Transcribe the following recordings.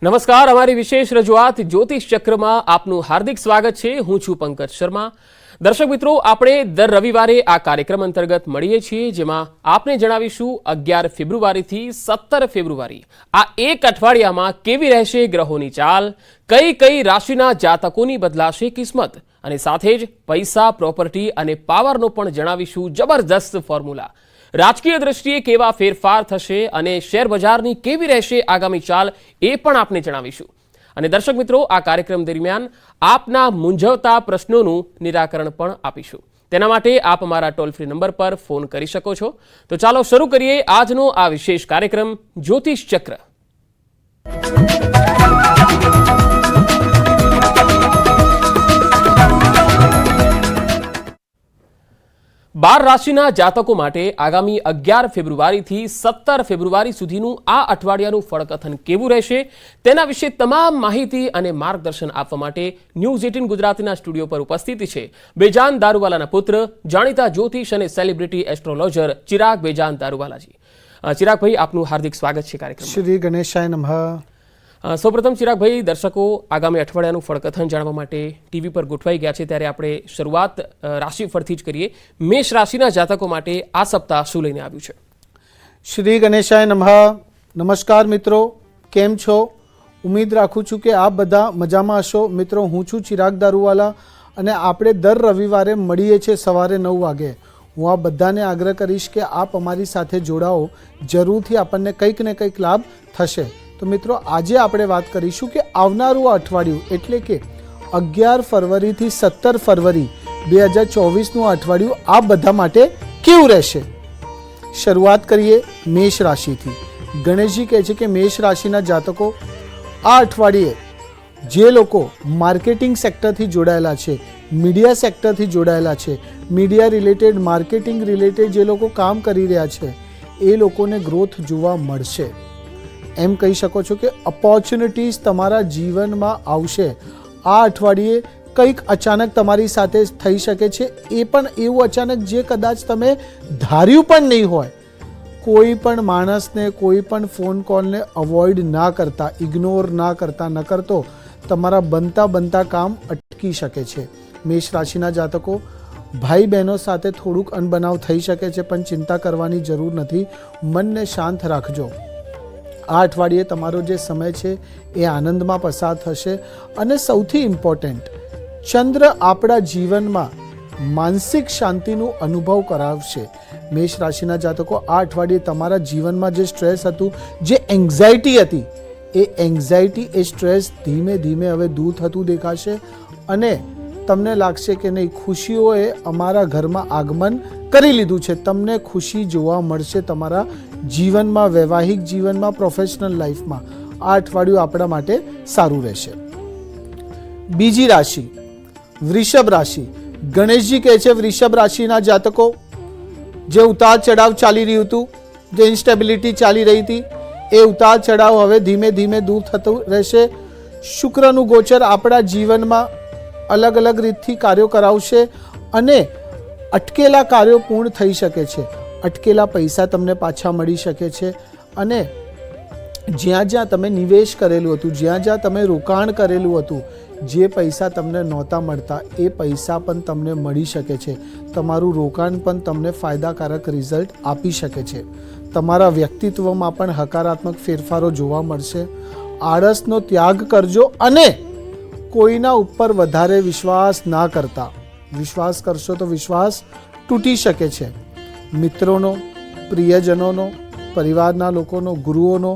નમસ્કાર, અમારી વિશેષ રજૂઆત જ્યોતિષ ચક્રમાં આપનું હાર્દિક સ્વાગત છે। હું છું પંકજ શર્મા। દર્શક મિત્રો, આપણે દર રવિવારે આ કાર્યક્રમ અંતર્ગત મળીએ છીએ, જેમાં આપને જણાવીશું 11 ફેબ્રુઆરીથી 17 ફેબ્રુઆરી આ એક અઠવાડિયામાં કેવી રહેશે ગ્રહોની ચાલ, કઈ કઈ રાશિના જાતકોની બદલાશે કિસ્મત, અને સાથે જ પૈસા, પ્રોપર્ટી અને પાવરનો પણ જણાવીશું જબરદસ્ત ફોર્મ્યુલા। રાજકીય દ્રષ્ટિએ કેવા ફેરફાર થશે અને શેર બજારની કેવી રહેશે આગામી ચાલ, એ પણ આપને જણાવીશું। અને દર્શક મિત્રો, આ કાર્યક્રમ દરમિયાન આપના મૂંઝવતા પ્રશ્નોનું નિરાકરણ પણ આપીશું। તેના માટે આપ અમારા ટોલ ફ્રી નંબર પર ફોન કરી શકો છો। તો ચાલો શરૂ કરીએ આજનો આ વિશેષ કાર્યક્રમ જ્યોતિષ ચક્ર। 12 રાશિના જાતકો માટે આગામી 11 ફેબ્રુઆરીથી 17 ફેબ્રુઆરી સુધીનું આ અઠવાડિયાનું ફળકથન કેવું રહેશે, તેના વિશે તમામ માહિતી અને માર્ગદર્શન આપવા માટે ન્યૂઝ 18 ગુજરાતીના સ્ટુડિયો પર ઉપસ્થિત છે બેજાન દારૂવાલાના પુત્ર, જાણીતા જ્યોતિષ અને સેલિબ્રિટી એસ્ટ્રોલોજર ચિરાગ બેજાન દારૂવાલાજી। ચિરાગભાઈ, આપનું હાર્દિક સ્વાગત છે કાર્યક્રમમાં। શ્રી ગણેશાય નમઃ। સૌપ્રથમ ચિરાગભાઈ, દર્શકો આગામી અઠવાડિયાનું ફળકથન જાણવા માટે ટીવી પર ગોઠવાઈ ગયા છે, ત્યારે આપણે શરૂઆત રાશિફળથી જ કરીએ। મેષ રાશિના જાતકો માટે આ સપ્તાહ શું લઈને આવ્યું છે? શ્રી ગણેશાય નમઃ। નમસ્કાર મિત્રો, કેમ છો? ઉમ્મીદ રાખું છું કે આપ બધા મજામાં હશો। મિત્રો, હું છું ચિરાગ દારૂવાલા અને આપણે દર રવિવારે મળીએ છીએ સવારે 9 વાગે। હું આ બધાને આગ્રહ કરીશ કે આપ અમારી સાથે જોડાઓ, જરૂરથી આપણને કંઈક ને કંઈક લાભ થશે। તો મિત્રો, આજે આપણે વાત કરીશું કે આવનારું અઠવાડિયું એટલે કે 11 ફરવરીથી 17 ફરવરી 2024નું અઠવાડિયું આ બધા માટે કેવું રહેશે। શરૂઆત કરીએ મેષ રાશિથી। ગણેશજી કહે છે કે મેષ રાશિના જાતકો આ અઠવાડિયે જે લોકો માર્કેટિંગ સેક્ટરથી જોડાયેલા છે, મીડિયા સેક્ટરથી જોડાયેલા છે, મીડિયા રિલેટેડ, માર્કેટિંગ રિલેટેડ જે લોકો કામ કરી રહ્યા છે, એ લોકોને ગ્રોથ જોવા મળશે। એમ કહી શકો છો કે ઓપોર્ચ્યુનિટીઝ તમારા જીવનમાં આવશે। આ અઠવાડિયે કંઈક અચાનક તમારી સાથે થઈ શકે છે, એ પણ એવું અચાનક જે કદાચ તમે ધાર્યું પણ નહીં હોય। કોઈ પણ માણસને, કોઈ પણ ફોન કોલને અવોઇડ ના કરતા, ઇગ્નોર ના કરતા, ન કરતો તમારા બનતા કામ અટકી શકે છે। મેષ રાશિના જાતકો, ભાઈ બહેનો સાથે થોડુંક અનબનાવ થઈ શકે છે, પણ ચિંતા કરવાની જરૂર નથી। મનને શાંત રાખજો। આ અઠવાડિયે તમારો જે સમય છે એ આનંદમાં પસાર થશે। અને સૌથી ઇમ્પોર્ટન્ટ, ચંદ્ર આપણા જીવનમાં માનસિક શાંતિનું અનુભવ કરાવશે। મેષ રાશિના જાતકો, આ અઠવાડિયે તમારા જીવનમાં જે સ્ટ્રેસ હતું, જે એન્ઝાયટી હતી, એ એન્ઝાયટી, એ સ્ટ્રેસ ધીમે ધીમે હવે દૂર થતું દેખાશે અને તમને લાગશે કે નહીં, ખુશીઓએ અમારા ઘરમાં આગમન કરી લીધું છે। તમને ખુશી જોવા મળશે તમારા જીવનમાં, વૈવાહિક જીવનમાં, પ્રોફેશનલ લાઈફમાં। આ અઠવાડિયું આપણા માટે સારું રહેશે। બીજી રાશિ વૃષભ રાશિ। ગણેશજી કહે છે વૃષભ રાશિના જાતકો, જે ઉતાર ચઢાવ ચાલી રહ્યું હતું, જે ઇન્સ્ટેબિલિટી ચાલી રહી હતી, એ ઉતાર ચઢાવ હવે ધીમે ધીમે દૂર થતું રહેશે। શુક્રનું ગોચર આપણા જીવનમાં અલગ અલગ રીતથી કાર્યો કરાવશે અને અટકેલા કાર્યો પૂર્ણ થઈ શકે છે। અટકેલા પૈસા તમને પાછા મળી શકે છે અને જ્યાં જ્યાં તમે નિવેશ કરેલું હતું, જ્યાં જ્યાં તમે રોકાણ કરેલું હતું, જે પૈસા તમને નહોતા મળતા, એ પૈસા પણ તમને મળી શકે છે। તમારું રોકાણ પણ તમને ફાયદાકારક રિઝલ્ટ આપી શકે છે। તમારા વ્યક્તિત્વમાં પણ હકારાત્મક ફેરફારો જોવા મળશે। આળસનો ત્યાગ કરજો અને કોઈના ઉપર વધારે વિશ્વાસ ના કરતા। વિશ્વાસ કરશો તો વિશ્વાસ તૂટી શકે છે। મિત્રોનો, પ્રિયજનોનો, પરિવારના લોકોનો, ગુરુઓનો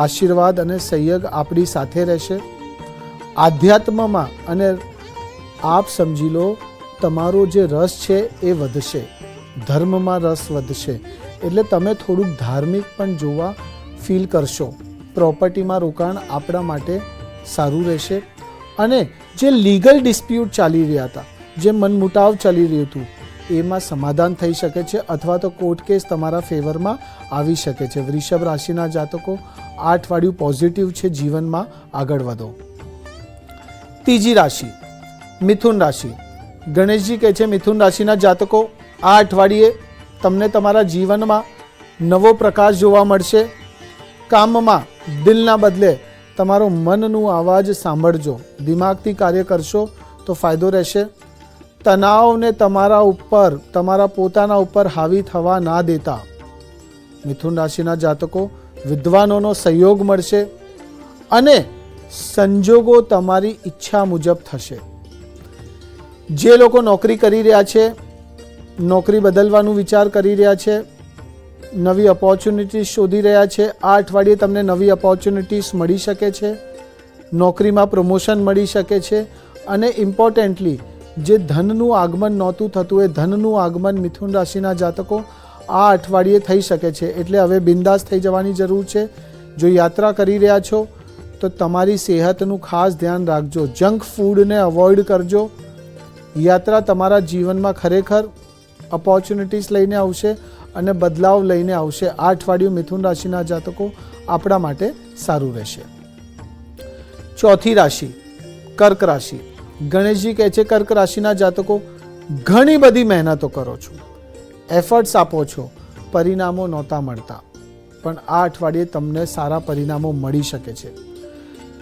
આશીર્વાદ અને સહયોગ આપણી સાથે રહેશે। આધ્યાત્મમાં અને આપ સમજી લો, તમારો જે રસ છે એ વધશે, ધર્મમાં રસ વધશે, એટલે તમે થોડુંક ધાર્મિક પણ જોવા ફીલ કરશો। પ્રોપર્ટીમાં રોકાણ આપણા માટે સારું રહેશે અને જે લીગલ ડિસ્પ્યુટ ચાલી રહ્યા હતા, જે મનમુટાવ ચાલી રહ્યું હતું, એમાં સમાધાન થઈ શકે છે અથવા તો કોર્ટ કેસ તમારા ફેવરમાં આવી શકે છે। વૃષભ રાશિના જાતકો, આ અઠવાડિયું પોઝિટિવ છે, જીવનમાં આગળ વધો। ત્રીજી રાશિ મિથુન રાશિ। ગણેશજી કહે છે મિથુન રાશિના જાતકો, આ અઠવાડિયે તમને તમારા જીવનમાં નવો પ્રકાશ જોવા મળશે। કામમાં દિલના બદલે તમારો મનનું અવાજ સાંભળજો, દિમાગથી કાર્ય કરશો તો ફાયદો રહેશે. તણાવને તમારા પોતાના ઉપર હાવી થવા ના દેતા. મિથુન રાશિના જાતકો, વિદ્વાનોનો સહયોગ મળશે અને સંજોગો તમારી ઈચ્છા મુજબ થશે. જે લોકો નોકરી કરી રહ્યા છે, નોકરી બદલવાનું વિચાર કરી રહ્યા છે, નવી ઓપોર્ચ્યુનિટીઝ શોધી રહ્યા છે, આ અઠવાડિયે તમને નવી ઓપોર્ચ્યુનિટીઝ મળી શકે છે, નોકરીમાં પ્રમોશન મળી શકે છે અને ઇમ્પોર્ટન્ટલી જે ધનનું આગમન નહોતું થતું એ ધનનું આગમન મિથુન રાશિના જાતકો આ અઠવાડિયે થઈ શકે છે. એટલે હવે બિંદાસ થઈ જવાની જરૂર છે. જો યાત્રા કરી રહ્યા છો તો તમારી સેહતનું ખાસ ધ્યાન રાખજો. જંક ફૂડને અવોઇડ કરજો. યાત્રા તમારા જીવનમાં ખરેખર ઓપોર્ચ્યુનિટીઝ લઈને આવશે અને બદલાવ લઈને આવશે. આ અઠવાડિયું મિથુન રાશિના જાતકો આપણા માટે સારું રહેશે. ચોથી રાશિ કર્ક રાશિ. ગણેશજી કહે છે કર્ક રાશિના જાતકો, ઘણી બધી મહેનતો કરો છો, એફર્ટ્સ આપો છો, પરિણામો નહોતા મળતા, પણ આ અઠવાડિયે તમને સારા પરિણામો મળી શકે છે.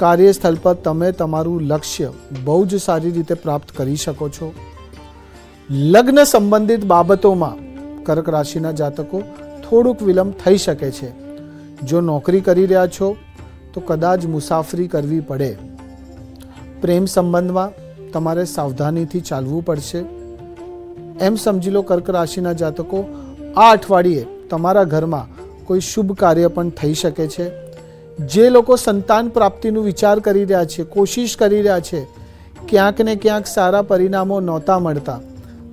કાર્યસ્થળ પર તમે તમારું લક્ષ્ય બહુ જ સારી રીતે પ્રાપ્ત કરી શકો છો. લગ્ન સંબંધિત બાબતોમાં કર્ક રાશિના જાતકો થોડુંક વિલંબ થઈ શકે છે. જો નોકરી કરી રહ્યા છો તો કદાચ મુસાફરી કરવી પડે. પ્રેમ સંબંધમાં તમારે સાવધાનીથી ચાલવું પડશે. એમ સમજી લો કર્ક રાશિના જાતકો, આ અઠવાડિયે તમારા ઘરમાં કોઈ શુભ કાર્ય પણ થઈ શકે છે. જે લોકો સંતાન પ્રાપ્તિનું વિચાર કરી રહ્યા છે, કોશિશ કરી રહ્યા છે, ક્યાંક ને ક્યાંક સારા પરિણામો નહોતા મળતા,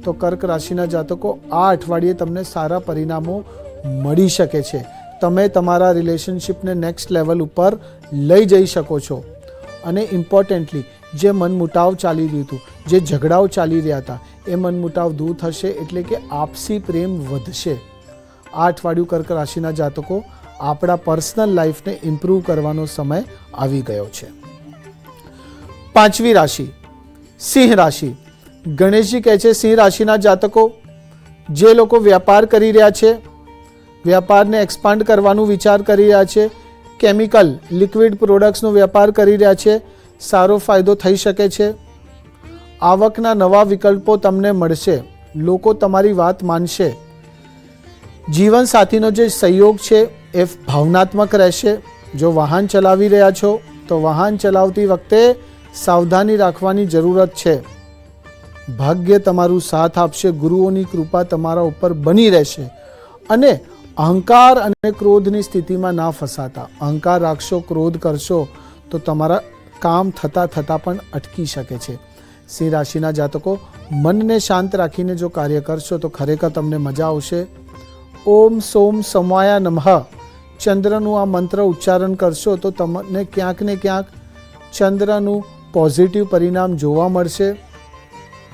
તો કર્ક રાશિના જાતકો આ અઠવાડિયે તમને સારા પરિણામો મળી શકે છે. તમે તમારા રિલેશનશિપને નેક્સ્ટ લેવલ ઉપર લઈ જઈ શકો છો. અને ઇમ્પોર્ટન્ટલી જે મનમુટાવ ચાલી રહ્યું હતું, જે ઝઘડાઓ ચાલી રહ્યા હતા, એ મનમુટાવ દૂર થશે. એટલે કે આપસી પ્રેમ વધશે. આ અઠવાડિયું કર્ક રાશિના જાતકો આપણા પર્સનલ લાઈફને ઇમ્પ્રૂવ કરવાનો સમય આવી ગયો છે. પાંચમી રાશિ સિંહ રાશિ. ગણેશજી કહે છે સિંહ રાશિના જાતકો, જે લોકો વ્યાપાર કરી રહ્યા છે, વ્યાપારને એક્સપાન્ડ કરવાનું વિચાર કરી રહ્યા છે, કેમિકલ લિક્વિડ પ્રોડક્ટ્સનો વેપાર કરી રહ્યા છે, સારો ફાયદો થઈ શકે છે. આવકના નવા વિકલ્પો તમને મળશે. લોકો તમારી વાત માનશે. જીવનસાથીનો જે સહયોગ છે એ ભાવનાત્મક રહેશે. જો વાહન ચલાવી રહ્યા છો તો વાહન ચલાવતી વખતે સાવધાની રાખવાની જરૂરત છે. ભાગ્ય તમારું સાથ આપશે. ગુરુઓની કૃપા તમારા ઉપર બની રહેશે. અને અહંકાર અને ક્રોધની સ્થિતિમાં ના ફસાતા. અહંકાર રાખશો, ક્રોધ કરશો તો તમારા કામ થતાં પણ અટકી શકે છે. સિંહ રાશિના જાતકો, મનને શાંત રાખીને જો કાર્ય કરશો તો ખરેખર તમને મજા આવશે. ઓમ સોમ સમાયા નમઃ ચંદ્રનું આ મંત્ર ઉચ્ચારણ કરશો તો તમને ક્યાંક ને ક્યાંક ચંદ્રનું પોઝિટિવ પરિણામ જોવા મળશે.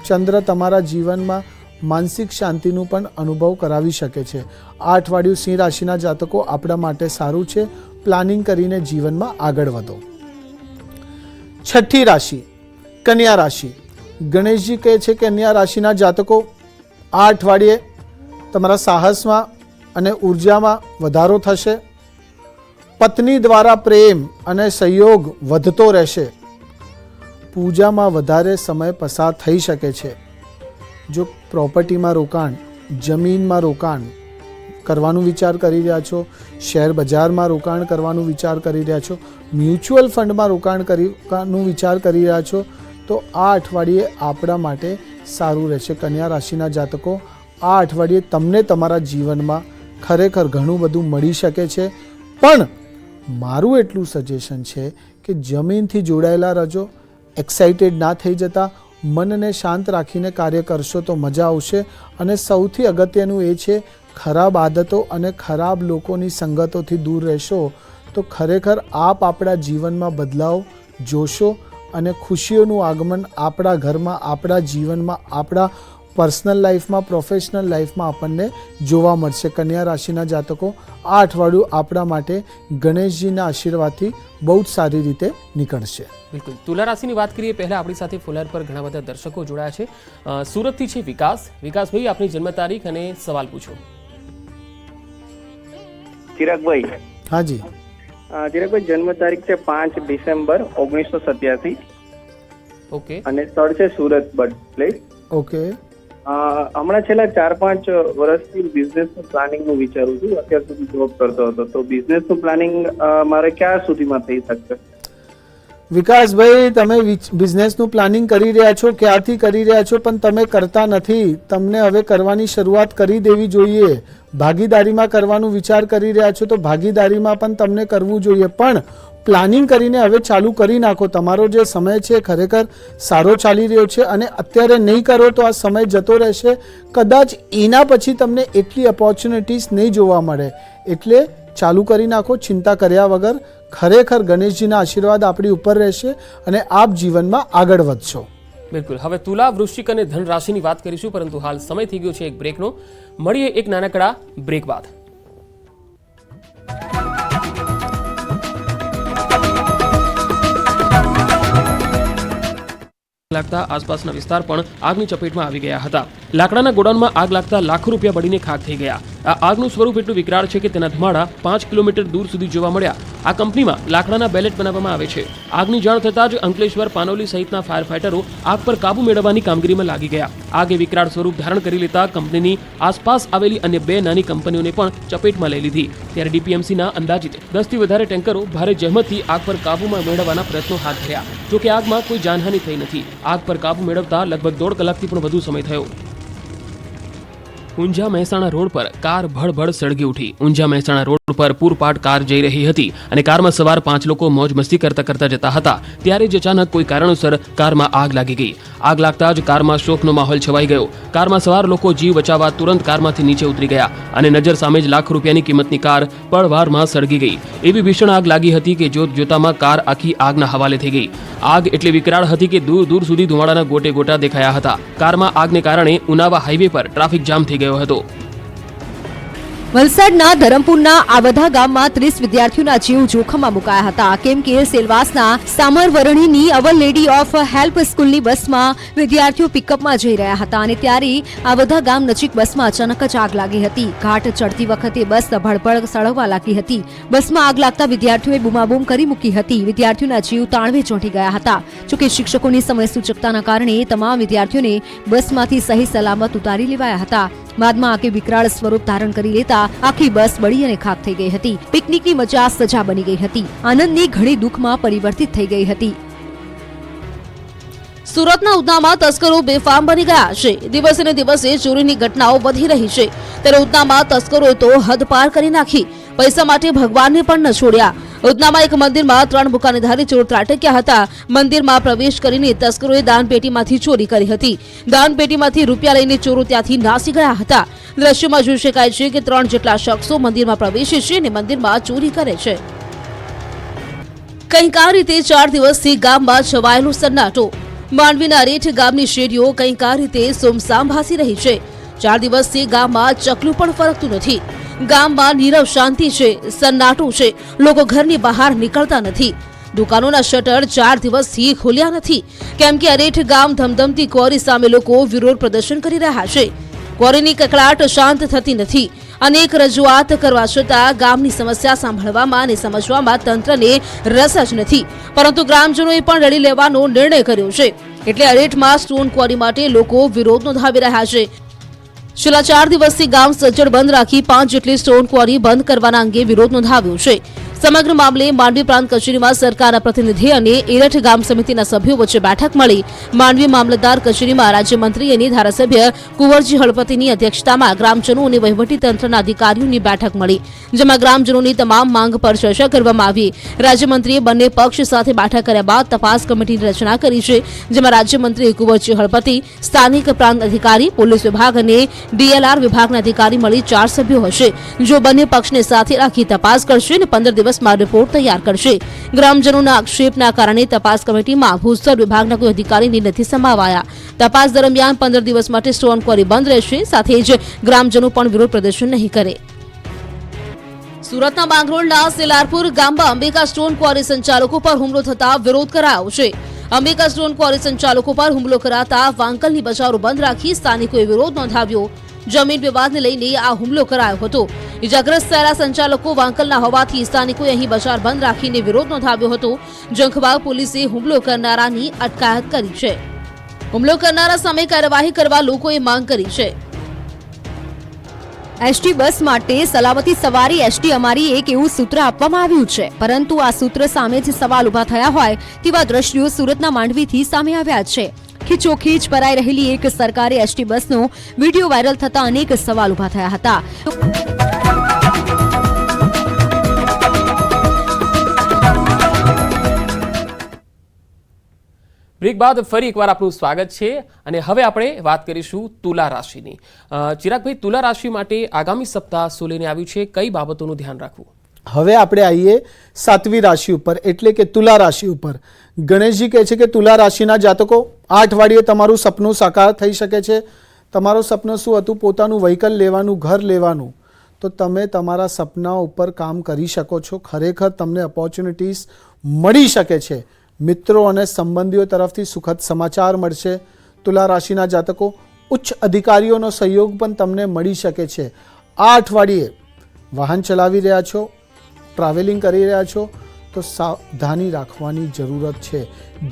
ચંદ્ર તમારા જીવનમાં માનસિક શાંતિનું પણ અનુભવ કરાવી શકે છે. આ અઠવાડિયું સિંહ રાશિના જાતકો આપણા માટે સારું છે. પ્લાનિંગ કરીને જીવનમાં આગળ વધો. છઠ્ઠી રાશિ કન્યા રાશિ. ગણેશજી કહે છે કે કન્યા રાશિના જાતકો આ અઠવાડિયે તમારા સાહસમાં અને ઉર્જામાં વધારો થશે. પત્ની દ્વારા પ્રેમ અને સહયોગ વધતો રહેશે. પૂજામાં વધારે સમય પસાર થઈ શકે છે. જો પ્રોપર્ટીમાં રોકાણ, જમીનમાં રોકાણ કરવાનું વિચાર કરી રહ્યા છો, શેર બજારમાં રોકાણ કરવાનું વિચાર કરી રહ્યા છો, મ્યુચ્યુઅલ ફંડમાં રોકાણ કરવાનું વિચાર કરી રહ્યા છો, તો આ અઠવાડિયે આપણા માટે સારું રહેશે. કન્યા રાશિના જાતકો, આ અઠવાડિયે તમને તમારા જીવનમાં ખરેખર ઘણું બધું મળી શકે છે. પણ મારું એટલું સજેશન છે કે જમીનથી જોડાયેલા રહેજો. એક્સાઇટેડ ના થઈ જતા. મનને શાંત રાખીને કાર્ય કરશો તો મજા આવશે. અને સૌથી અગત્યનું એ છે, ખરાબ આદતો અને ખરાબ લોકોની સંગતોથી દૂર રહેશો તો ખરેખર આપ આપણા જીવનમાં બદલાવ જોશો અને ખુશીઓનું આગમન આપણા ઘરમાં, આપણા જીવનમાં, આપણા પર્સનલ લાઈફમાં, પ્રોફેશનલ લાઈફમાં આપણને જોવા મળશે. કન્યા રાશિના જાતકો, આ અઠવાડિયું આપણા માટે ગણેશજીના આશીર્વાદથી બહુ જ સારી રીતે નીકળશે. બિલકુલ. તુલા રાશિની વાત કરીએ પહેલા આપણી સાથે ફોલર પર ઘણા બધા દર્શકો જોડાયા છે. સુરતથી છે વિકાસ. વિકાસભાઈ, આપની જન્મ તારીખ અને સવાલ પૂછો. ચિરાગભાઈ, હાજી. ચિરાગભાઈ જન્મ તારીખ છે 5 ડિસેમ્બર 1987 ઓકે. અને સ્થળ છે સુરત બર્થ પ્લેસ. ઓકે. હમણાં છેલ્લા 4-5 વર્ષથી બિઝનેસનું પ્લાનિંગનું વિચારું છું. અત્યાર સુધી જોબ કરતો હતો, તો બિઝનેસનું પ્લાનિંગ મારે ક્યાં સુધીમાં થઈ શકશે? વિકાસભાઈ, તમે બિઝનેસનું પ્લાનિંગ કરી રહ્યા છો, ક્યારથી કરી રહ્યા છો, પણ તમે કરતા નથી. તમને હવે કરવાની શરૂઆત કરી દેવી જોઈએ. ભાગીદારીમાં કરવાનું વિચાર કરી રહ્યા છો તો ભાગીદારીમાં પણ તમને કરવું જોઈએ, પણ પ્લાનિંગ કરીને હવે ચાલુ કરી નાખો. તમારો જે સમય છે ખરેખર સારો ચાલી રહ્યો છે અને અત્યારે નહીં કરો તો આ સમય જતો રહેશે. કદાચ એના પછી તમને એટલી ઓપોર્ચ્યુનિટીઝ નહીં જોવા મળે. એટલે ચાલુ કરી નાખો ચિંતા કર્યા વગર. ખરેખર ગણેશજીના આશીર્વાદ આપણી ઉપર રહેશે અને આપ જીવનમાં આગળ વધશો. બિલકુલ. હવે તુલા, વૃશ્ચિક અને ધન રાશિની વાત કરીશું, પરંતુ હાલ સમય થઈ ગયો છે એક બ્રેકનો. મળીએ એક નાનકડા બ્રેક બાદ. લાગતા આસપાસના વિસ્તાર પણ આગની ચપેટમાં આવી ગયા હતા. લાકડાના ગોડાઉનમાં આગ લાગતા લાખો રૂપિયા બળીને ખાખ થઈ ગયા. આ આગનું સ્વરૂપ એટલું વિકરાળ છે કે તેના ધુમાડા 5 કિલોમીટર દૂર સુધી જોવા મળ્યા. આ કંપનીમાં લાકડાના બેલેટ બનાવવામાં આવે છે. આગની જાણ થતાં જ અંકલેશ્વર, પાનોલી સહિતના ફાયર ફાઈટરો આગ પર કાબુ મેળવવાની કામગીરીમાં લાગી ગયા. આગે વિકરાળ સ્વરૂપ ધારણ કરી લેતા કંપનીની આસપાસ આવેલી અન્ય 2 નાની કંપનીઓને પણ ચપેટમાં લઈ લીધી. ત્યારે ડીપીએમસીના અંદાજિત 10 થી વધારે ટેન્કરો ભારે જહેમતથી આગ પર કાબુમાં મેળવવાના પ્રયત્નો હાથ ધર્યા. જોકે આગમાં કોઈ જાનહાનિ થઈ નથી. આગ પર કાબુ મેળવતા લગભગ 1.5 કલાકથી પણ વધુ સમય થયો. ઊંઝા મહેસાણા રોડ પર કાર ભડભડ સળગી ઉઠી. ઊંઝા મહેસાણા રોડ પર પૂરપાટ કાર જઈ રહી હતી અને કારમાં સવાર 5 લોકો મોજ મસ્તી કરતા જતા હતા. ત્યારે જ અચાનક કોઈ કારણોસર કારમાં આગ લાગી ગઈ. આગ લાગતા જ કારમાં શોકનો માહોલ છવાઈ ગયો. કારમાં સવાર લોકો જીવ બચાવવા તુરંત કારમાંથી નીચે ઉતરી ગયા અને નજર સામે જ લાખ રૂપિયાની કિંમતની કાર પળવારમાં સળગી ગઈ. એવી ભીષણ આગ લાગી હતી કે જોતામાં કાર આખી આગના હવાલે થઈ ગઈ. આગ એટલી વિકરાળ હતી કે દૂર દૂર સુધી ધુમાડાના ગોટે ગોટા દેખાયા હતા. કારમાં આગને કારણે ઉનાવા હાઈવે પર ટ્રાફિક જામ થઈ ગયો હતો. વલસાડના ધરમપુરના આવધા ગામમાં 30 વિદ્યાર્થીઓના જીવ જોખમમાં મુકાયા હતા, કેમ કે સેલવાસના સામરવરણીની અવર લેડી ઓફ હેલ્પ સ્કૂલની બસમાં વિદ્યાર્થીઓ પિકઅપમાં જઈ રહ્યા હતા અને ત્યારે આવધા ગામ નજીક બસમાં અચાનક જ આગ લાગી હતી. ઘાટ ચડતી વખતે બસ ભડભડ સળગવા લાગી હતી. બસમાં આગ લાગતા વિદ્યાર્થીઓએ બૂમાબૂમ કરી મૂકી હતી. વિદ્યાર્થીઓના જીવ તાળવે ચોંટી ગયા હતા. જોકે શિક્ષકોની સમય સૂચકતાના કારણે તમામ વિદ્યાર્થીઓને બસમાંથી સહી સલામત ઉતારી લેવાયા હતા. બાદમાં આગે વિકરાળ સ્વરૂપ ધારણ કરી લેતા આખી બસ બળી અને ખાક થઈ ગઈ હતી. પિકનિકની મજા સજા બની ગઈ હતી. આનંદની ઘડી દુઃખમાં પરિવર્તિત થઈ ગઈ હતી. સુરતના ઉધનામાં તસ્કરો બેફામ બની ગયા છે. દિવસે ને દિવસે ચોરીની ઘટનાઓ વધી રહી છે. ત્યારે ઉધનામાં તસ્કરોએ તો હદ પાર કરી નાખી. પૈસા માટે ભગવાનને પણ ન છોડ્યા. ઉધનામાં એક મંદિરમાં 3 બુકાનીધારી ચોર ત્રાટક્યા હતા. મંદિરમાં પ્રવેશ કરીને તસ્કરોએ દાનપેટીમાંથી ચોરી કરી હતી. દાનપેટીમાંથી રૂપિયા લઈને ચોરો ત્યાંથી નાસી ગયા હતા. દ્રશ્યોમાં જોઈ શકાય છે કે 3 જેટલા શખ્સો મંદિરમાં પ્રવેશે છે અને મંદિરમાં ચોરી કરે છે. કંઈક આ રીતે 4 દિવસથી ગામમાં છવાયેલો સન્નાટો. માંડવીના રેઠ ગામની શેરીઓ કંઈક આ રીતે સુમસામ ભાસી રહી છે. 4 દિવસથી ગામમાં ચકલું પણ ફરકતું નથી. ગામમાં નીરવ શાંતિ છે, સન્નાટો છે. લોકો ઘરની બહાર નીકળતા નથી. દુકાનોના શટર 4 દિવસથી ખોલ્યા નથી, કેમ કે અરેઠ ગામ ધમધમતી ક્વોરી સામે લોકો વિરોધ પ્રદર્શન કરી રહ્યા છે. ક્વોરીની કકળાટ શાંત થતી નથી. અનેક રજૂઆત કરવા છતાં ગામની સમસ્યા સાંભળવામાં અને સમજવામાં તંત્રને રસ જ નથી. પરંતુ ગ્રામજનોએ પણ લડી લેવાનો નિર્ણય કર્યો છે. એટલે અરેઠમાં સ્ટોન ક્વોરી માટે લોકો વિરોધ નોંધાવી રહ્યા છે. છેલ્લા 4 દિવસથી ગામ સજ્જડ બંધ રાખી 5 જેટલી સ્ટોન ક્વોરી બંધ કરવાના અંગે વિરોધ નોંધાવ્યો છે. સમગ્ર મામલે માંડવી પ્રાંત કચેરીમાં સરકારના પ્રતિનિધિ અને એરઠ ગામ સમિતિના સભ્યો વચ્ચે બેઠક મળી. માંડવી મામલતદાર કચેરીમાં રાજ્યમંત્રી અને ધારાસભ્ય કુંવરજી હળપતિની અધ્યક્ષતામાં ગ્રામજનો અને વહીવટીતંત્રના અધિકારીઓની બેઠક મળી, જેમાં ગ્રામજનોની તમામ માંગ પર ચર્ચા કરવામાં આવી. રાજ્યમંત્રીએ બંને પક્ષ સાથે બેઠક કર્યા બાદ તપાસ કમિટીની રચના કરી છે, જેમાં રાજ્યમંત્રી કુંવરજી હળપતિ, સ્થાનિક પ્રાંત અધિકારી, પોલીસ વિભાગ અને DLR વિભાગના અધિકારી મળી 4 સભ્યો હશે, જો બંને પક્ષને સાથે રાખી તપાસ કરશે અને 15 દિવસમાં રિપોર્ટ તૈયાર કરશે. ગ્રામજનોના આક્ષેપના કારણે તપાસ કમિટીમાં ભૂસ્તર વિભાગના કોઈ અધિકારીને નથી સમાવાયા. તપાસ દરમિયાન 15 દિવસ માટે સ્ટોન ક્વોરી બંધ રહેશે. સાથે જ ગ્રામજનો પણ વિરોધ પ્રદર્શન નહીં કરે. સુરતના માંગરોળના સેલારપુર ગામમાં અંબિકા સ્ટોન ક્વોરી સંચાલકો પર હુમલો થતા વિરોધ કરાયો છે. અંબિકા સ્ટોન ક્વોરી સંચાલકો પર હુમલો કરાતા વાંકલની બજારો બંધ રાખી સ્થાનિકોએ વિરોધ નોંધાવ્યો. જમીન વિવાદને લઈને આ હુમલો કરાયો હતો. ઇજાગ્રસ્ત થયેલા સંચાલકો વાંકલના હોવાથી સ્થાનિકોએ અહીં બજાર બંધ રાખીને વિરોધ નોંધાવ્યો હતો. જંખવાવ પોલીસે હુમલો કરનારાની અટકાયત કરી છે. હુમલો કરનારા સામે કાર્યવાહી કરવા લોકોએ માંગ કરી છે. એસટી બસ માટે સલામતી સવારી એસટી અમારી એક એવું સૂત્ર આપવામાં આવ્યું છે, પરંતુ આ સૂત્ર સામે જ સવાલ ઉભા થયા હોય તેવા દ્રશ્યો સુરતના માંડવીથી સામે આવ્યા છે. ખીચોખીચ ભરાઈ રહેલી એક સરકારી એસટી બસનો વિડીયો વાયરલ થતા અનેક સવાલ ઉભા થયા હતા. બ્રેક બાદ ફરી એકવાર આપનું સ્વાગત છે અને હવે આપણે વાત કરીશું તુલા રાશિની. ચિરાગભાઈ, તુલા રાશિ માટે આગામી સપ્તાહ શું લઈને આવ્યું છે, કઈ બાબતોનું ધ્યાન રાખવું? હવે આપણે આવીએ 7મી રાશિ ઉપર, એટલે કે તુલા રાશિ ઉપર. ગણેશજી કહે છે કે તુલા રાશિના જાતકો આ અઠવાડિયે તમારું સપનું સાકાર થઈ શકે છે. તમારું સપનું શું હતું? પોતાનું વ્હીકલ લેવાનું, ઘર લેવાનું. તો તમે તમારા સપના ઉપર કામ કરી શકો છો. ખરેખર તમને ઓપોર્ચ્યુનિટીઝ મળી શકે છે. મિત્રો અને સંબંધીઓ તરફથી સુખદ સમાચાર મળશે. તુલા રાશિના જાતકો, ઉચ્ચ અધિકારીઓનો સહયોગ પણ તમને મળી શકે છે. આ અઠવાડિયે વાહન ચલાવી રહ્યા છો, ટ્રાવેલિંગ કરી રહ્યા છો તો સાવધાની રાખવાની જરૂરત છે.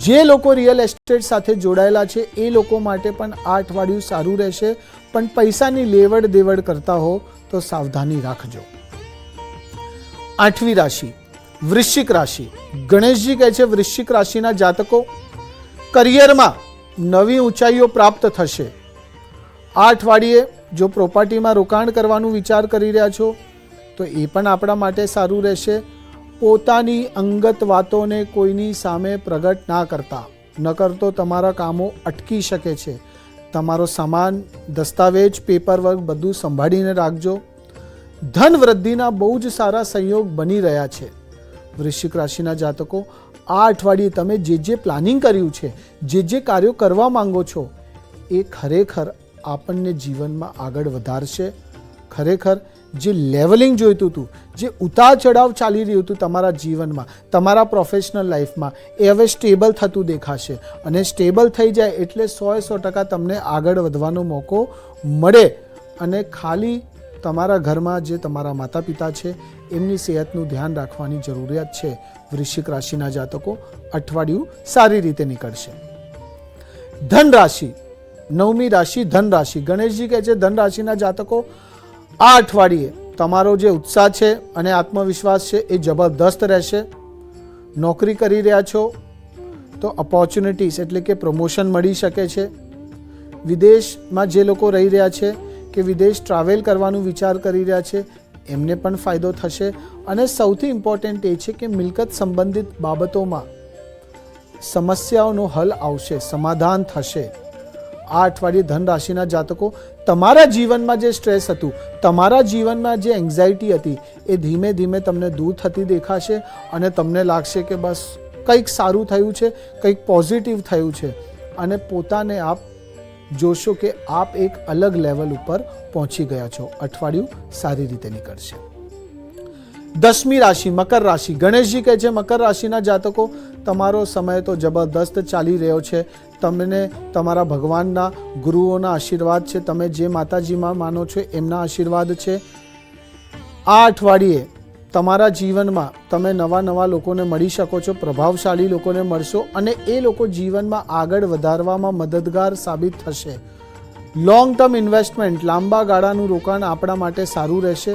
જે લોકો રિયલ એસ્ટેટ સાથે જોડાયેલા છે એ લોકો માટે પણ આ અઠવાડિયું સારું રહેશે, પણ પૈસાની લેવડ દેવડ કરતા હો તો સાવધાની રાખજો. 8મી રાશિ વૃશ્ચિક રાશિ. ગણેશજી કહે છે વૃશ્ચિક રાશિના જાતકો કરિયરમાં નવી ઊંચાઈઓ પ્રાપ્ત થશે. આ અઠવાડિયે જો પ્રોપર્ટીમાં રોકાણ કરવાનું વિચાર કરી રહ્યા છો તો એ પણ આપણા માટે સારું રહેશે. પોતાની અંગત વાતોને કોઈની સામે પ્રગટ ના કરતા, નકર તો તમારા કામો અટકી શકે છે. તમારો સામાન, દસ્તાવેજ, પેપરવર્ક બધું સંભાળીને રાખજો. ધન વૃદ્ધિના બહુ જ સારા સંયોગ બની રહ્યા છે. વૃશ્ચિક રાશિના જાતકો, આ અઠવાડિયે તમે જે પ્લાનિંગ કર્યું છે, જે કાર્યો કરવા માંગો છો એ ખરેખર આપણને જીવનમાં આગળ વધારશે. ખરેખર જે લેવલિંગ જોઈતું હતું, જે ઉતાર ચઢાવ ચાલી રહ્યું હતું તમારા જીવનમાં, તમારા પ્રોફેશનલ લાઈફમાં, એ હવે સ્ટેબલ થતું દેખાશે. અને સ્ટેબલ થઈ જાય એટલે 100% તમને આગળ વધવાનો મોકો મળે. અને ખાલી તમારા ઘરમાં જે તમારા માતા પિતા છે એમની સેહતનું ધ્યાન રાખવાની જરૂરિયાત છે. વૃશ્ચિક રાશિના જાતકો, અઠવાડિયું સારી રીતે નીકળશે. ધન રાશિ 9મી રાશિ ધન રાશિ. ગણેશજી કહે છે ધન રાશિના જાતકો આ અઠવાડિયે તમારો જે ઉત્સાહ છે અને આત્મવિશ્વાસ છે એ જબરદસ્ત રહેશે. નોકરી કરી રહ્યા છો તો ઓપોર્ચ્યુનિટીઝ એટલે કે પ્રમોશન મળી શકે છે. વિદેશમાં જે લોકો રહી રહ્યા છે કે વિદેશ ટ્રાવેલ કરવાનું વિચાર કરી રહ્યા છે એમને પણ ફાયદો થશે. અને સૌથી ઇમ્પોર્ટન્ટ એ છે કે મિલકત સંબંધિત બાબતોમાં સમસ્યાઓનો હલ આવશે, સમાધાન થશે. આ અઠવાડિયે ધન રાશિના જાતકો તમારા જીવનમાં જે સ્ટ્રેસ હતું, તમારા જીવનમાં જે એન્ઝાયટી હતી એ ધીમે ધીમે તમને દૂર થતી દેખાશે. અને તમને લાગશે કે બસ કંઈક સારું થયું છે, કંઈક પોઝિટિવ થયું છે. અને પોતાને આપ જોશો કે આપ એક અલગ લેવલ ઉપર પહોંચી ગયા છો. અઠવાડિયું સારી રીતે નીકળશે. 10મી રાશિ મકર રાશિ. ગણેશજી કહે છે મકર રાશિના જાતકો તમારો સમય તો જબરદસ્ત ચાલી રહ્યો છે. તમને તમારા ભગવાનના, ગુરુઓના આશીર્વાદ છે. તમે જે માતાજીમાં માનો છો એમના આશીર્વાદ છે. આ અઠવાડિયે તમારા જીવનમાં તમે નવા લોકોને મળી શકો છો, પ્રભાવશાળી લોકોને મળશો અને એ લોકો જીવનમાં આગળ વધારવામાં મદદગાર સાબિત થશે. લોંગ ટર્મ ઇન્વેસ્ટમેન્ટ, લાંબા ગાળાનું રોકાણ આપણા માટે સારું રહેશે.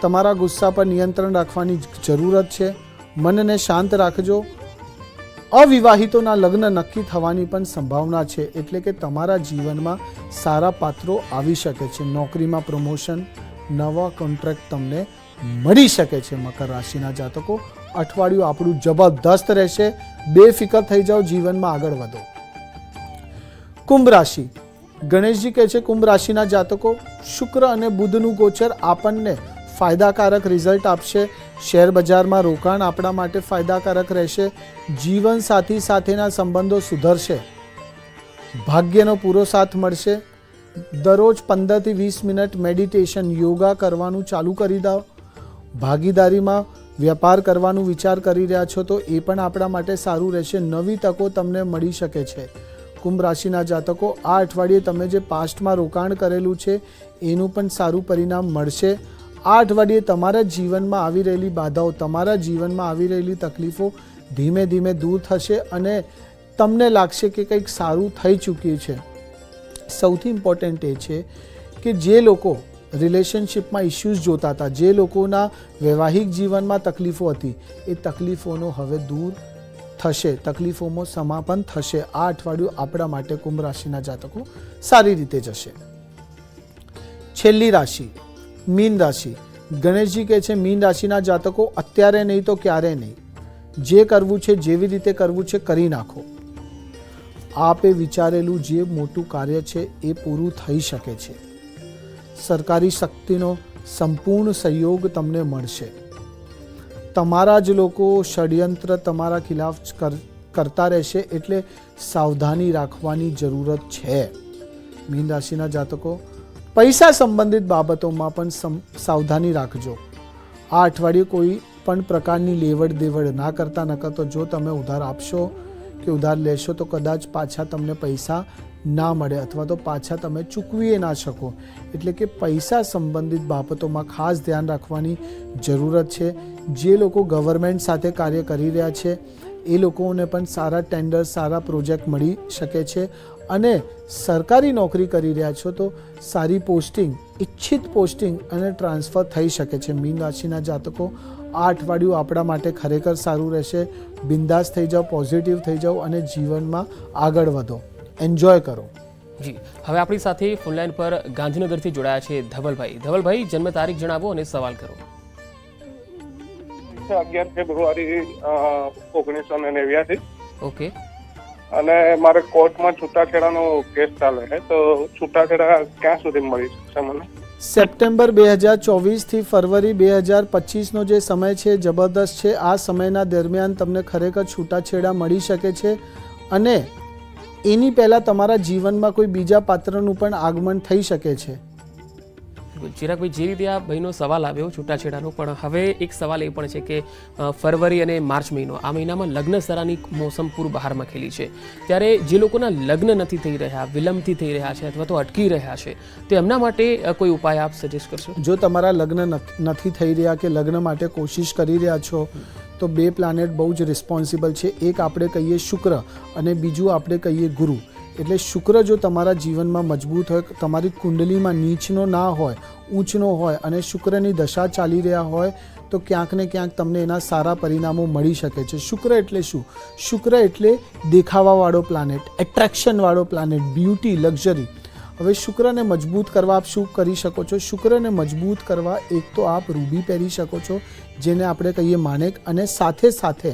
તમારા ગુસ્સા પર નિયંત્રણ રાખવાની જરૂરત છે. મનને શાંત રાખજો. અવિવાહિતોના લગ્ન નક્કી થવાની પણ સંભાવના છે. એટલે કે તમારા જીવનમાં સારા પાત્રો આવી શકે છે. નોકરીમાં પ્રમોશન, નવા કોન્ટ્રાક્ટ તમને મળી શકે છે. મકર રાશિના જાતકો, અઠવાડિયું આપણું જબરદસ્ત રહેશે. બેફિકર થઈ જાઓ, જીવનમાં આગળ વધો. કુંભ રાશિ. ગણેશજી કહે છે કુંભ રાશિના જાતકો શુક્ર અને બુધનું ગોચર આપણને ફાયદાકારક રિઝલ્ટ આપશે. શેર બજારમાં રોકાણ આપણા માટે ફાયદાકારક રહેશે. જીવનસાથી સાથેના સંબંધો સુધરશે. ભાગ્યનો પૂરો સાથ મળશે. દરરોજ 15 થી 20 મિનિટ મેડિટેશન, યોગા કરવાનું ચાલુ કરી દો. ભાગીદારીમાં વ્યાપાર કરવાનું વિચાર કરી રહ્યા છો તો એ પણ આપણા માટે સારું રહેશે. નવી તકો તમને મળી શકે છે. કુંભ રાશિના જાતકો આ અઠવાડિયે તમે જે પાસ્ટમાં રોકાણ કરેલું છે એનું પણ સારું પરિણામ મળશે. આ અઠવાડિયે તમારા જીવનમાં આવી રહેલી બાધાઓ, તમારા જીવનમાં આવી રહેલી તકલીફો ધીમે ધીમે દૂર થશે અને તમને લાગશે કે કંઈક સારું થઈ ચૂક્યું છે. સૌથી ઇમ્પોર્ટન્ટ એ છે કે જે લોકો રિલેશનશિપમાં ઇશ્યુઝ જોતા હતા, જે લોકોના વૈવાહિક જીવનમાં તકલીફો હતી, એ તકલીફોનો હવે દૂર થશે, તકલીફોમાં સમાપન થશે. આ અઠવાડિયું આપણા માટે કુંભ રાશિના જાતકો સારી રીતે જશે. છેલ્લી રાશિ મીન રાશિ. ગણેશજી કહે છે મીન રાશિના જાતકો અત્યારે નહીં તો ક્યારે નહીં, જે કરવું છે, જેવી રીતે કરવું છે કરી નાખો. આપે વિચારેલું જે મોટું કાર્ય છે એ પૂરું થઈ શકે છે. સરકારી શક્તિનો સંપૂર્ણ સહયોગ તમને મળશે. તમારા જ લોકો ષડયંત્ર તમારા ખિલાફ કરતા રહેશે, એટલે સાવધાની રાખવાની જરૂરત છે. મીન રાશિના જાતકો પૈસા સંબંધિત બાબતોમાં પણ સાવધાની રાખજો. આ અઠવાડિયે કોઈ પણ પ્રકારની લેવડ દેવડ ના કરતા, નકર તો જો તમે ઉધાર આપશો કે ઉધાર લેશો તો કદાચ પાછા તમને પૈસા ના મળે અથવા તો પાછા તમે ચૂકવી ના શકો. એટલે કે પૈસા સંબંધિત બાબતોમાં ખાસ ધ્યાન રાખવાની જરૂરત છે. જે લોકો ગવર્મેન્ટ સાથે કાર્ય કરી રહ્યા છે એ લોકોને પણ સારા ટેન્ડર, સારા પ્રોજેક્ટ મળી શકે છે. અને સરકારી નોકરી કરી રહ્યા છો તો સારી પોસ્ટિંગ, ઈચ્છિત પોસ્ટિંગ અને ટ્રાન્સફર થઈ શકે છે. મીન રાશિના જાતકો આ અઠવાડિયું આપણા માટે ખરેખર સારું રહેશે. બિંદાસ થઈ જાઓ, પોઝિટિવ થઈ જાઓ અને જીવનમાં આગળ વધો, એન્જોય કરો. જી, હવે આપણી સાથે ફોનલાઈન પર ગાંધીનગરથી જોડાયા છે ધવલભાઈ. ધવલભાઈ, જન્મ તારીખ જણાવો અને સવાલ કરો. 11 ફેબ્રુઆરી 1989. ઓકે. અને મારે કોર્ટમાં છૂટાછેડાનો કેસ ચાલે છે, તો છૂટાછેડા ક્યાં સુધી મળી શકશે મને? સપ્ટેમ્બર 2024 થી ફરવરી 2025નો જે સમય છે જબરદસ્ત છે. આ સમયના દરમિયાન તમને ખરેખર છૂટાછેડા મળી શકે છે અને એની પહેલાં તમારા જીવનમાં કોઈ બીજા પાત્રનું પણ આગમન થઈ શકે છે. ચિરાગભાઈ, જે રીતે આ ભાઈનો સવાલ આવ્યો છૂટાછેડાનો, પણ હવે એક સવાલ એ પણ છે કે ફરવરી અને માર્ચ મહિનો, આ મહિનામાં લગ્ન સરાની મોસમ પૂર બહારમાં ખેલી છે. ત્યારે જે લોકોના લગ્ન નથી થઈ રહ્યા, વિલંબથી થઈ રહ્યા છે અથવા તો અટકી રહ્યા છે, તો એમના માટે કોઈ ઉપાય આપ સજેસ્ટ કરશો? જો તમારા લગ્ન નથી થઈ રહ્યા કે લગ્ન માટે કોશિશ કરી રહ્યા છો તો બે પ્લાનેટ બહુ જ રિસ્પોન્સિબલ છે. એક આપણે કહીએ શુક્ર અને બીજું આપણે કહીએ ગુરુ. એટલે શુક્ર જો તમારા જીવનમાં મજબૂત હોય, તમારી કુંડલીમાં નીચનો ના હોય, ઊંચનો હોય અને શુક્રની દશા ચાલી રહ્યા હોય તો ક્યાંક ને ક્યાંક તમને એના સારા પરિણામો મળી શકે છે. શુક્ર એટલે શું? શુક્ર એટલે દેખાવાવાળો પ્લાનેટ, એટ્રેક્શનવાળો પ્લાનેટ, બ્યુટી, લક્ઝરી. હવે શુક્રને મજબૂત કરવા આપ શું કરી શકો છો? શુક્રને મજબૂત કરવા એક તો આપ રૂબી પહેરી શકો છો, જેને આપણે કહીએ માણેક, અને સાથે સાથે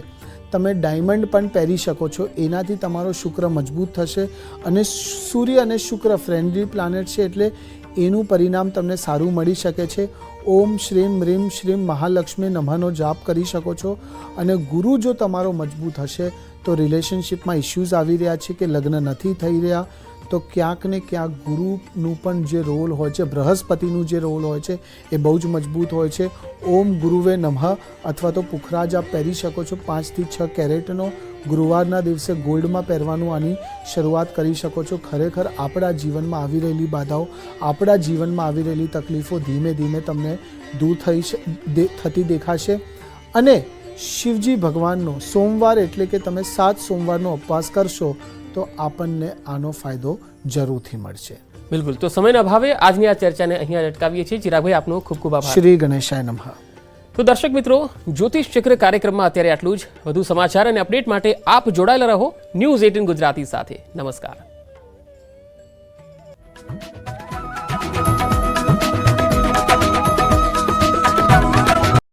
તમે ડાયમંડ પણ પહેરી શકો છો. એનાથી તમારો શુક્ર મજબૂત થશે અને સૂર્ય અને શુક્ર ફ્રેન્ડલી પ્લાનેટ છે એટલે એનું પરિણામ તમને સારું મળી શકે છે. ઓમ શ્રીમ રીમ શ્રીમ મહાલક્ષ્મી નમઃનો જાપ કરી શકો છો. અને ગુરુ જો તમારો મજબૂત હશે તો રિલેશનશિપમાં ઇશ્યુઝ આવી રહ્યા છે કે લગ્ન નથી થઈ રહ્યા તો ક્યાંક ને ક્યાંક ગુરુનું પણ જે રોલ હોય છે, બૃહસ્પતિનું જે રોલ હોય છે એ બહુ જ મજબૂત હોય છે. ઓમ ગુરુવે નમઃ અથવા તો પુખરાજ આપ પહેરી શકો છો. 5 થી 6 કેરેટનો ગુરુવારના દિવસે ગોલ્ડમાં પહેરવાનું આની શરૂઆત કરી શકો છો. ખરેખર આપણા જીવનમાં આવી રહેલી બાધાઓ, આપણા જીવનમાં આવી રહેલી તકલીફો ધીમે ધીમે તમને દૂર થતી દેખાશે. અને શિવજી ભગવાનનો સોમવાર એટલે કે તમે 7 સોમવારનો ઉપવાસ કરશો તો આપણને આનો ફાયદો જરૂરથી મળશે. બિલકુલ. તો સમયના અભાવે આજની આ ચર્ચાને અહીંયા અટકાવીએ છીએ. ચિરાગભાઈ, આપનો ખૂબ ખૂબ આભાર. શ્રી ગણેશાય નમઃ. તો દર્શક મિત્રો, જ્યોતિષ ચક્ર કાર્યક્રમમાં અત્યારે આટલું જ. વધુ સમાચાર અને અપડેટ માટે આપ જોડાયેલા રહો ન્યૂઝ 18 ગુજરાતી સાથે. નમસ્કાર.